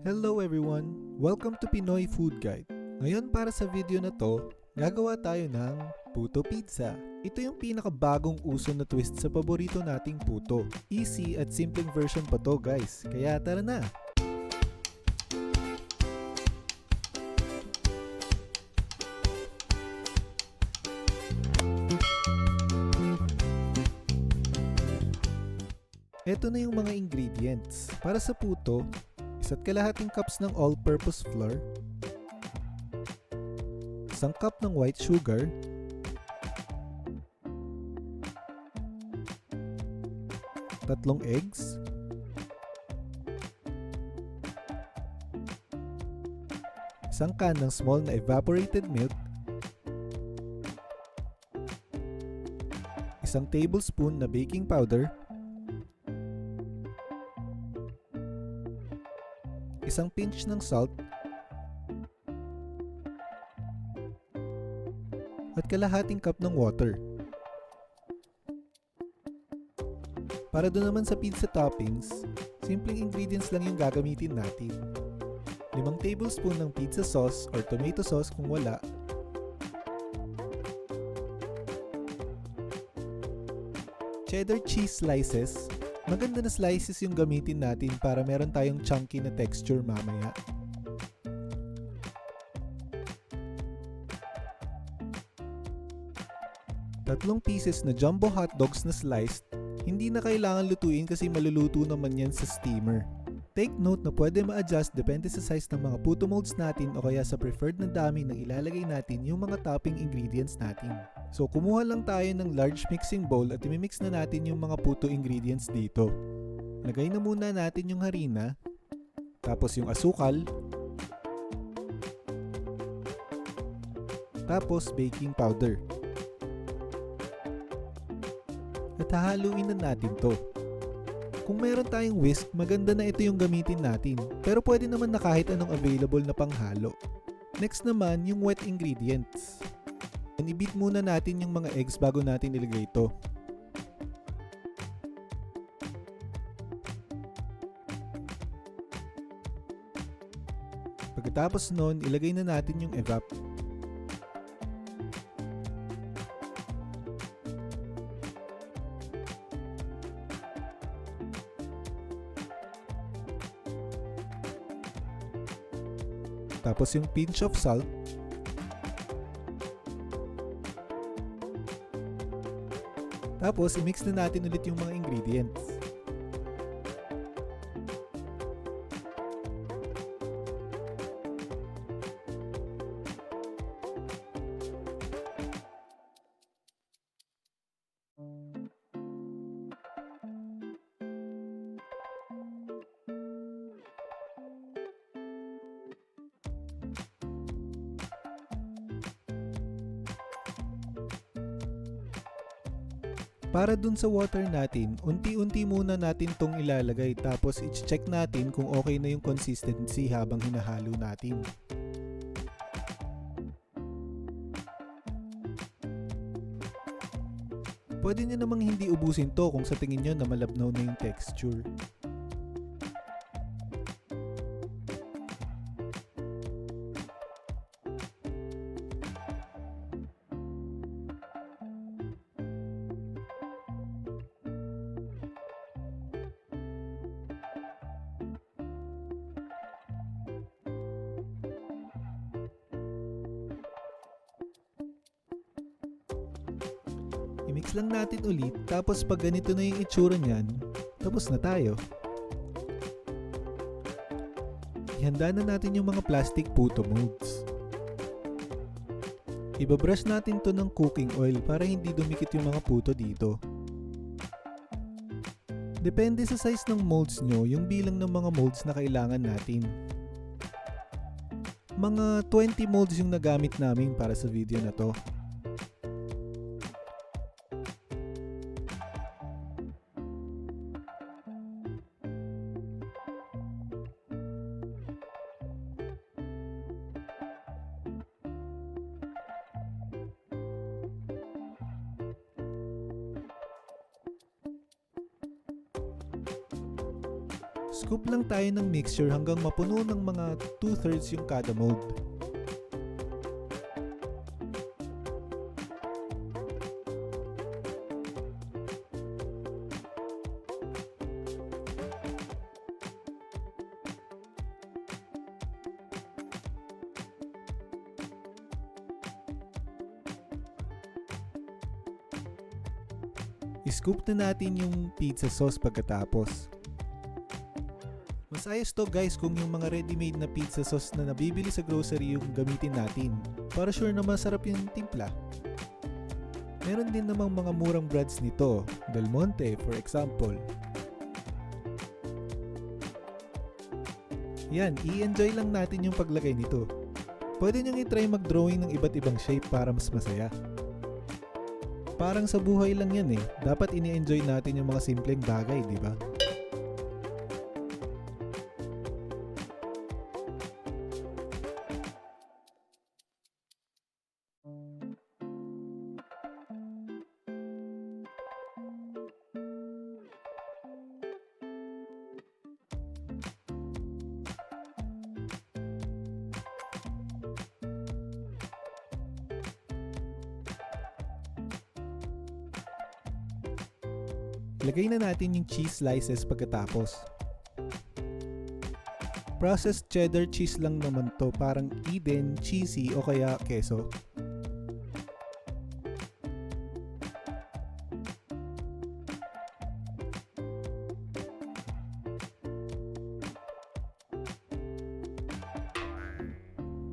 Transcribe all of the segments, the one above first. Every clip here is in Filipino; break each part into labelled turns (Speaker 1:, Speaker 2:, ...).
Speaker 1: Hello everyone! Welcome to Pinoy Food Guide. Ngayon para sa video na to, gagawa tayo ng Puto Pizza. Ito yung pinakabagong uso na twist sa paborito nating puto. Easy at simpleng version pa to guys, kaya tara na! Ito na yung mga ingredients. Para sa puto, 1.5 cups ng all-purpose flour, 1 cup ng white sugar, 3 eggs, 1 can ng small na evaporated milk, 1 tablespoon na baking powder, 1 pinch ng salt, at kalahating cup ng water. Para doon naman sa pizza toppings, simpleng ingredients lang yung gagamitin natin. 5 tablespoon ng pizza sauce or tomato sauce kung wala, cheddar cheese slices. Maganda na slices yung gamitin natin para meron tayong chunky na texture mamaya. Tatlong pieces na jumbo hot dogs na sliced. Hindi na kailangan lutuin kasi maluluto naman yan sa steamer. Take note na pwede ma-adjust depende sa size ng mga puto molds natin o kaya sa preferred na dami ng ilalagay natin yung mga topping ingredients natin. So kumuha lang tayo ng large mixing bowl at imimix na natin yung mga puto ingredients dito. Lagay na muna natin yung harina, tapos yung asukal, tapos baking powder. At hahaluin na natin to. Kung meron tayong whisk, maganda na ito yung gamitin natin. Pero pwede naman na kahit anong available na panghalo. Next naman, yung wet ingredients. I-beat muna natin yung mga eggs bago natin ilagay ito. Pagkatapos nun, ilagay na natin yung evap. Tapos yung pinch of salt. Tapos, i-mix na natin ulit yung mga ingredients. Para dun sa water natin, unti-unti muna natin tong ilalagay tapos i-check natin kung okay na yung consistency habang hinahalo natin. Pwede nyo namang hindi ubusin to kung sa tingin nyo na malabnaw na yung texture. I-mix lang natin ulit, tapos pag ganito na yung itsura niyan, tapos na tayo. Ihanda na natin yung mga plastic puto molds. Ibabrush natin to ng cooking oil para hindi dumikit yung mga puto dito. Depende sa size ng molds nyo, yung bilang ng mga molds na kailangan natin. Mga 20 molds yung nagamit namin para sa video na to. Scoop lang tayo ng mixture hanggang mapuno ng mga 2/3 yung kada mold. I-scoop na natin yung pizza sauce pagkatapos. Mas ayos to guys kung yung mga ready-made na pizza sauce na nabibili sa grocery yung gamitin natin, para sure na masarap yung timpla. Meron din namang mga murang brands nito, Del Monte for example. Yan, i-enjoy lang natin yung paglagay nito. Pwede nyo i-try mag-drawing ng iba't ibang shape para mas masaya. Parang sa buhay lang yan eh. Dapat ini-enjoy natin yung mga simpleng bagay, di ba? Lagay na natin yung cheese slices pagkatapos. Processed cheddar cheese lang naman to, parang Eden, cheesy o kaya keso.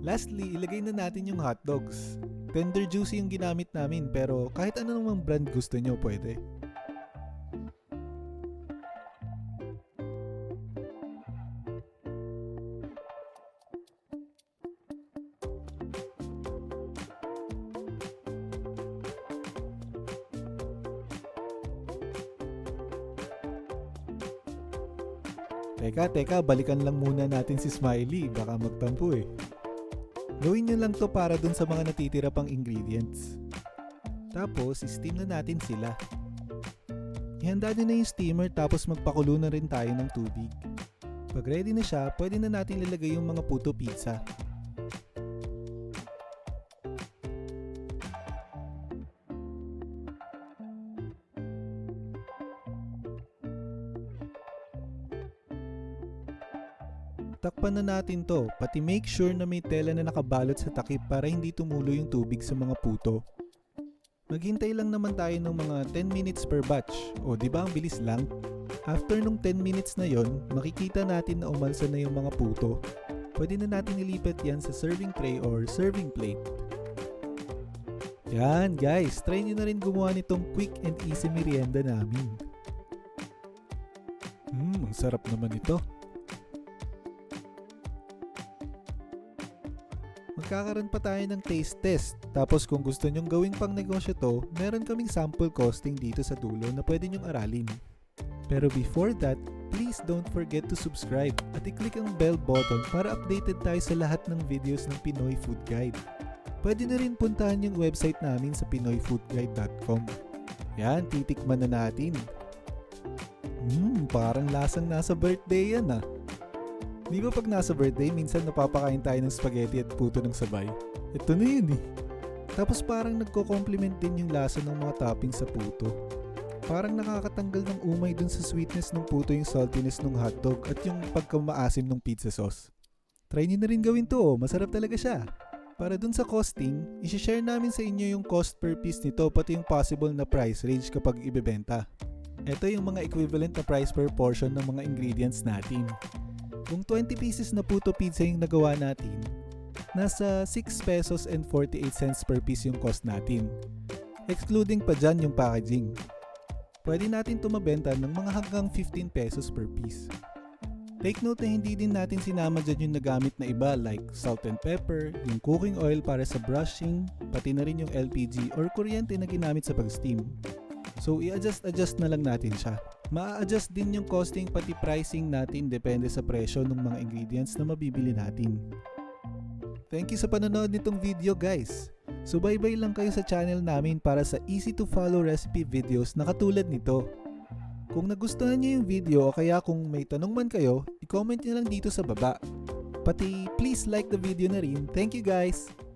Speaker 1: Lastly, ilagay na natin yung hotdogs. Tender juicy yung ginamit namin pero kahit ano namang brand gusto nyo pwede. Teka, balikan lang muna natin si Smiley, baka magtampo eh. Gawin nyo lang to para dun sa mga natitira pang ingredients. Tapos, steam na natin sila. Ihanda nyo na yung steamer tapos magpakulo na rin tayo ng tubig. Pag ready na siya, pwede na natin ilagay yung mga puto pizza. Takpan na natin to, pati make sure na may tela na nakabalot sa takip para hindi tumulo yung tubig sa mga puto. Maghintay lang naman tayo ng mga 10 minutes per batch, o diba ang bilis lang? After nung 10 minutes na yon, makikita natin na umalsa na yung mga puto. Pwede na natin ilipat yan sa serving tray or serving plate. Yan guys, try nyo na rin gumawa nitong quick and easy merienda namin. Ang sarap naman ito. Magkakaroon pa tayo ng taste test. Tapos kung gusto nyong gawing pang negosyo to, meron kaming sample costing dito sa dulo na pwede nyong aralin. Pero before that, please don't forget to subscribe at i-click ang bell button para updated tayo sa lahat ng videos ng Pinoy Food Guide. Pwede na rin puntahan yung website namin sa pinoyfoodguide.com. Yan, titikman na natin. Parang lasang nasa birthday yan ah. Di ba pag nasa birthday, minsan napapakain tayo ng spaghetti at puto ng sabay? Ito na yun eh. Tapos parang nagko-complement din yung lasa ng mga toppings sa puto. Parang nakakatanggal ng umay dun sa sweetness ng puto yung saltiness ng hotdog at yung pagkamaasim ng pizza sauce. Try nyo na rin gawin to, masarap talaga siya. Para dun sa costing, isi-share namin sa inyo yung cost per piece nito pati yung possible na price range kapag ibebenta. Ito yung mga equivalent na price per portion ng mga ingredients natin. Kung 20 pieces na puto pizza yung nagawa natin, nasa 6 pesos and 48 cents per piece yung cost natin. Excluding pa dyan yung packaging. Pwede natin tumabenta ng mga hanggang 15 pesos per piece. Take note na hindi din natin sinama dyan yung nagamit na iba like salt and pepper, yung cooking oil para sa brushing, pati na rin yung LPG or kuryente na ginamit sa pag-steam. So i-adjust na lang natin siya. Ma-adjust din yung costing pati pricing natin depende sa presyo ng mga ingredients na mabibili natin. Thank you sa panonood nitong video guys. Subaybay lang kayo sa channel namin para sa easy to follow recipe videos na katulad nito. Kung nagustuhan niyo yung video o kaya kung may tanong man kayo, i-comment niyo lang dito sa baba. Pati please like the video na rin. Thank you guys!